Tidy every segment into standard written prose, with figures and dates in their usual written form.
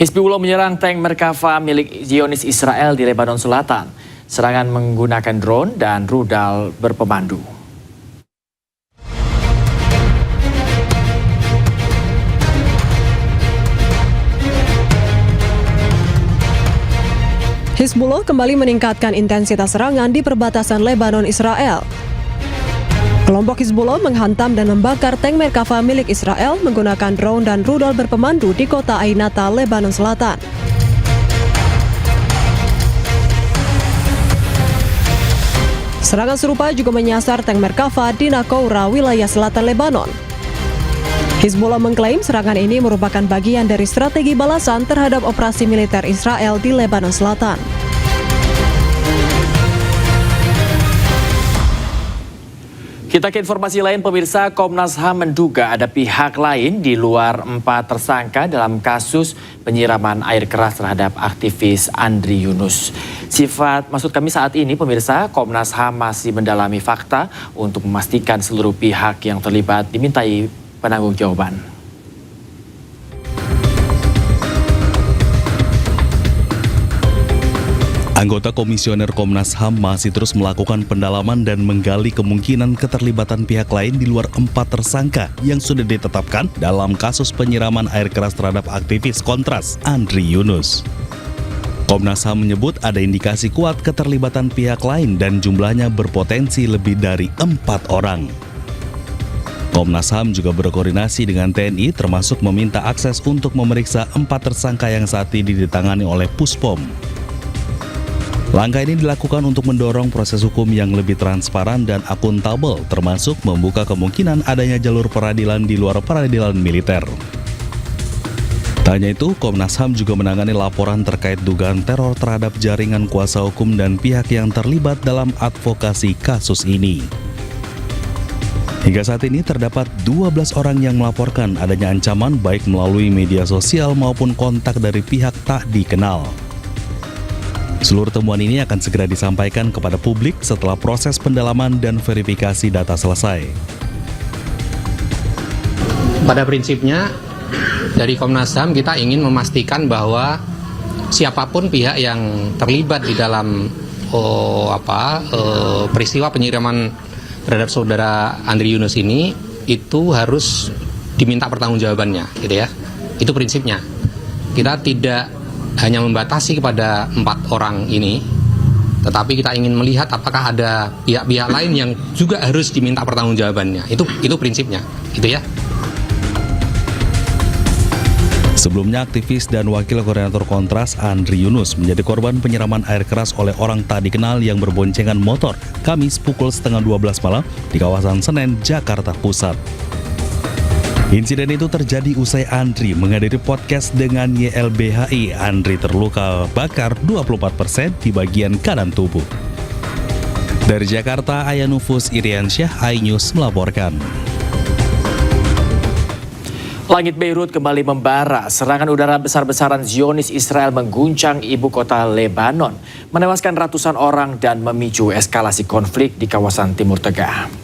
Hizbullah menyerang tank Merkava milik Zionis Israel di Lebanon Selatan. Serangan menggunakan drone dan rudal berpemandu. Hizbullah kembali meningkatkan intensitas serangan di perbatasan Lebanon-Israel. Kelompok Hizbullah menghantam dan membakar tank Merkava milik Israel menggunakan drone dan rudal berpemandu di kota Ainata, Lebanon Selatan. Serangan serupa juga menyasar tank Merkava di Nakoura, wilayah selatan Lebanon. Hizbullah mengklaim serangan ini merupakan bagian dari strategi balasan terhadap operasi militer Israel di Lebanon Selatan. Kita ke informasi lain, pemirsa. Komnas HAM menduga ada pihak lain di luar 4 tersangka dalam kasus penyiraman air keras terhadap aktivis Andri Yunus. Maksud kami saat ini, pemirsa, Komnas HAM masih mendalami fakta untuk memastikan seluruh pihak yang terlibat dimintai penanggung-jawaban. Anggota Komisioner Komnas HAM masih terus melakukan pendalaman dan menggali kemungkinan keterlibatan pihak lain di luar 4 tersangka yang sudah ditetapkan dalam kasus penyiraman air keras terhadap aktivis Kontras, Andri Yunus. Komnas HAM menyebut ada indikasi kuat keterlibatan pihak lain dan jumlahnya berpotensi lebih dari 4 orang. Komnas HAM juga berkoordinasi dengan TNI termasuk meminta akses untuk memeriksa 4 tersangka yang saat ini ditangani oleh Puspom. Langkah ini dilakukan untuk mendorong proses hukum yang lebih transparan dan akuntabel, termasuk membuka kemungkinan adanya jalur peradilan di luar peradilan militer. Tak hanya itu, Komnas HAM juga menangani laporan terkait dugaan teror terhadap jaringan kuasa hukum dan pihak yang terlibat dalam advokasi kasus ini. Hingga saat ini terdapat 12 orang yang melaporkan adanya ancaman baik melalui media sosial maupun kontak dari pihak tak dikenal. Seluruh temuan ini akan segera disampaikan kepada publik setelah proses pendalaman dan verifikasi data selesai. Pada prinsipnya, dari Komnas HAM kita ingin memastikan bahwa siapapun pihak yang terlibat di dalam peristiwa penyiraman terhadap saudara Andri Yunus ini itu harus diminta pertanggungjawabannya, gitu ya. Itu prinsipnya. Kita tidak hanya membatasi kepada 4 orang ini, tetapi kita ingin melihat apakah ada pihak-pihak lain yang juga harus diminta pertanggungjawabannya. Itu prinsipnya, gitu ya. Sebelumnya, aktivis dan wakil koordinator Kontras Andri Yunus menjadi korban penyiraman air keras oleh orang tak dikenal yang berboncengan motor Kamis pukul 11:30 malam di kawasan Senen, Jakarta Pusat. Insiden itu terjadi usai Andri menghadiri podcast dengan YLBHI. Andri terluka bakar 24% di bagian kanan tubuh. Dari Jakarta, Ayanufus Iriansyah, iNews melaporkan. Langit Beirut kembali membara. Serangan udara besar-besaran Zionis Israel mengguncang ibu kota Lebanon, menewaskan ratusan orang dan memicu eskalasi konflik di kawasan Timur Tengah.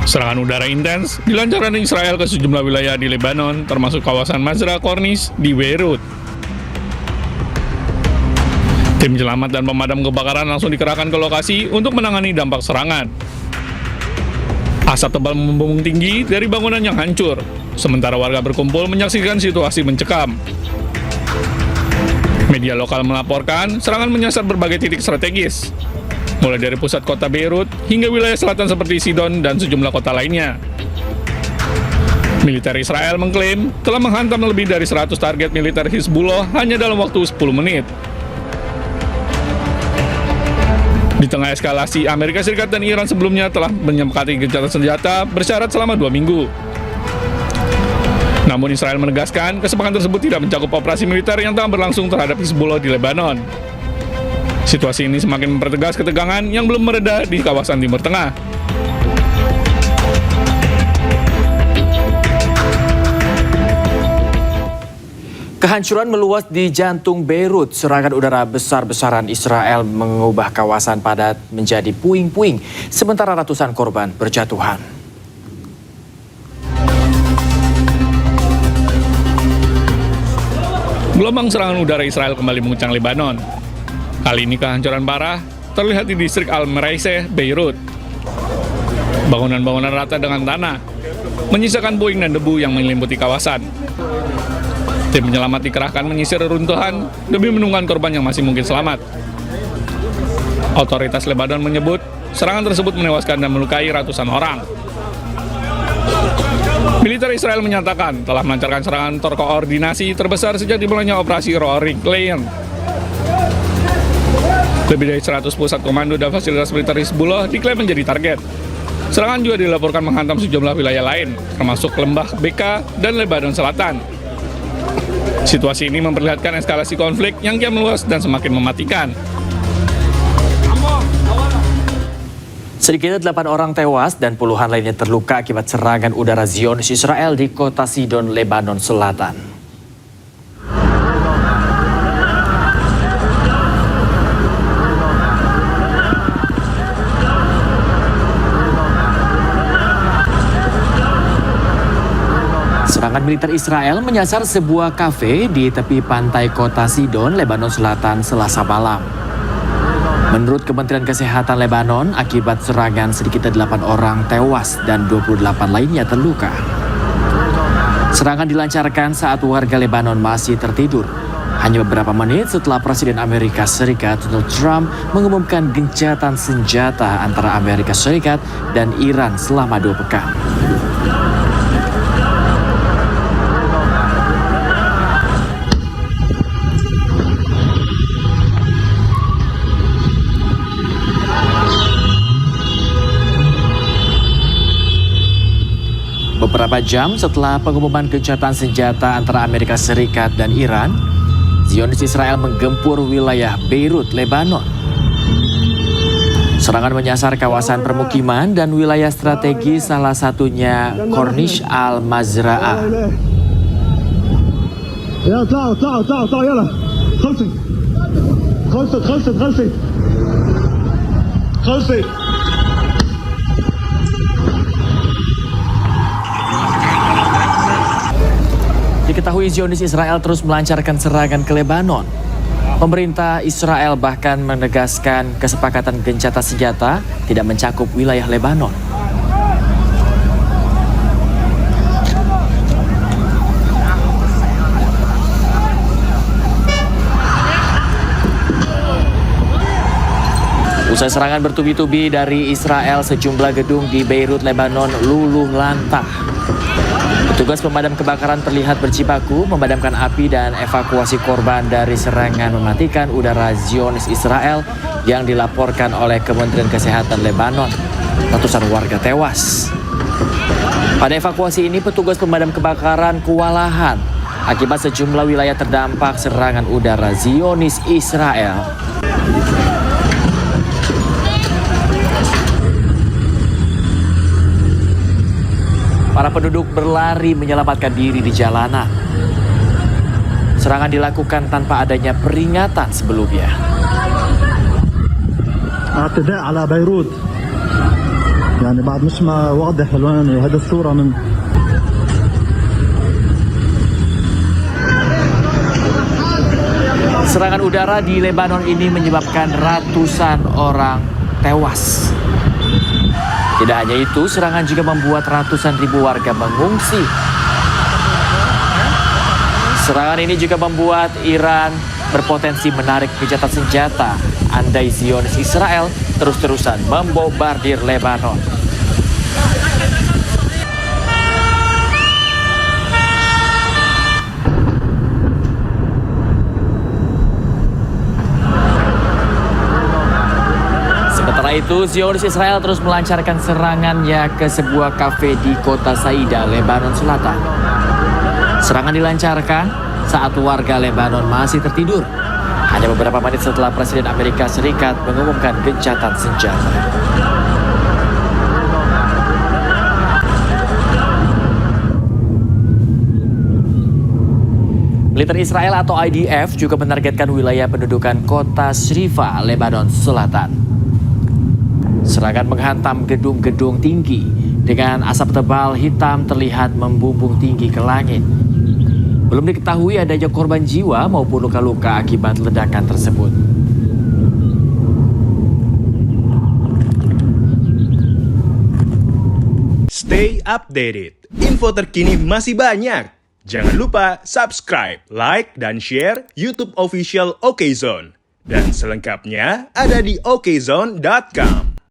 Serangan udara intens dilancarkan Israel ke sejumlah wilayah di Lebanon, termasuk kawasan Mazra Corniche di Beirut. Tim penyelamat dan pemadam kebakaran langsung dikerahkan ke lokasi untuk menangani dampak serangan. Asap tebal membumbung tinggi dari bangunan yang hancur, sementara warga berkumpul menyaksikan situasi mencekam. Media lokal melaporkan serangan menyasar berbagai titik strategis, mulai dari pusat kota Beirut hingga wilayah selatan seperti Sidon dan sejumlah kota lainnya. Militer Israel mengklaim telah menghantam lebih dari 100 target militer Hizbullah hanya dalam waktu 10 menit. Di tengah eskalasi, Amerika Serikat dan Iran sebelumnya telah menyepakati gencatan senjata bersyarat selama 2 minggu. Namun Israel menegaskan kesepakatan tersebut tidak mencakup operasi militer yang tengah berlangsung terhadap Hizbullah di Lebanon. Situasi ini semakin mempertegas ketegangan yang belum mereda di kawasan Timur Tengah. Kehancuran meluas di jantung Beirut. Serangan udara besar-besaran Israel mengubah kawasan padat menjadi puing-puing, sementara ratusan korban berjatuhan. Gelombang serangan udara Israel kembali mengguncang Lebanon. Kali ini kehancuran parah terlihat di distrik Al-Meraiseh, Beirut. Bangunan-bangunan rata dengan tanah, menyisakan puing dan debu yang menyelimuti kawasan. Tim penyelamat dikerahkan menyisir reruntuhan demi menemukan korban yang masih mungkin selamat. Otoritas Lebanon menyebut serangan tersebut menewaskan dan melukai ratusan orang. Militer Israel menyatakan telah melancarkan serangan terkoordinasi terbesar sejak dimulainya operasi Roaring Lion. Lebih dari 100 pusat komando dan fasilitas militer Hizbullah diklaim menjadi target. Serangan juga dilaporkan menghantam sejumlah wilayah lain, termasuk Lembah Beka dan Lebanon Selatan. Situasi ini memperlihatkan eskalasi konflik yang kian meluas dan semakin mematikan. Sedikitnya 8 orang tewas dan puluhan lainnya terluka akibat serangan udara Zionis Israel di kota Sidon, Lebanon Selatan. Serangan militer Israel menyasar sebuah kafe di tepi pantai kota Sidon, Lebanon Selatan, Selasa malam. Menurut Kementerian Kesehatan Lebanon, akibat serangan sedikitnya 8 orang tewas dan 28 lainnya terluka. Serangan dilancarkan saat warga Lebanon masih tertidur. Hanya beberapa menit setelah Presiden Amerika Serikat Donald Trump mengumumkan gencatan senjata antara Amerika Serikat dan Iran selama 2 pekan. Beberapa jam setelah pengumuman gencatan senjata antara Amerika Serikat dan Iran, Zionis Israel menggempur wilayah Beirut, Lebanon. Serangan menyasar kawasan permukiman dan wilayah strategis, salah satunya Corniche Al-Mazra'ah. يا طلعوا يلا خلصت Diketahui Zionis Israel terus melancarkan serangan ke Lebanon. Pemerintah Israel bahkan menegaskan kesepakatan gencatan senjata tidak mencakup wilayah Lebanon. Usai serangan bertubi-tubi dari Israel, sejumlah gedung di Beirut, Lebanon luluh lantah. Petugas pemadam kebakaran terlihat berjibaku memadamkan api dan evakuasi korban dari serangan mematikan udara Zionis Israel yang dilaporkan oleh Kementerian Kesehatan Lebanon. Ratusan warga tewas. Pada evakuasi ini, petugas pemadam kebakaran kewalahan akibat sejumlah wilayah terdampak serangan udara Zionis Israel. Para penduduk berlari menyelamatkan diri di jalanan. Serangan dilakukan tanpa adanya peringatan sebelumnya. اعتداء على بيروت يعني بعد مش ما واضح الوان هذا الصورة من Serangan udara di Lebanon ini menyebabkan ratusan orang tewas. Tidak hanya itu, serangan juga membuat ratusan ribu warga mengungsi. Serangan ini juga membuat Iran berpotensi menarik gencatan senjata andai Zionis Israel terus-terusan membombardir Lebanon. Sementara itu, Zionis Israel terus melancarkan serangannya ke sebuah kafe di kota Saida, Lebanon Selatan. Serangan dilancarkan saat warga Lebanon masih tertidur. Hanya beberapa menit setelah Presiden Amerika Serikat mengumumkan gencatan senjata. Militer Israel atau IDF juga menargetkan wilayah pendudukan kota Shrifa, Lebanon Selatan. Serangan menghantam gedung-gedung tinggi dengan asap tebal hitam terlihat membumbung tinggi ke langit. Belum diketahui adanya korban jiwa maupun luka-luka akibat ledakan tersebut. Stay updated. Info terkini masih banyak. Jangan lupa subscribe, like, dan share YouTube official OKZone. Dan selengkapnya ada di okezone.com.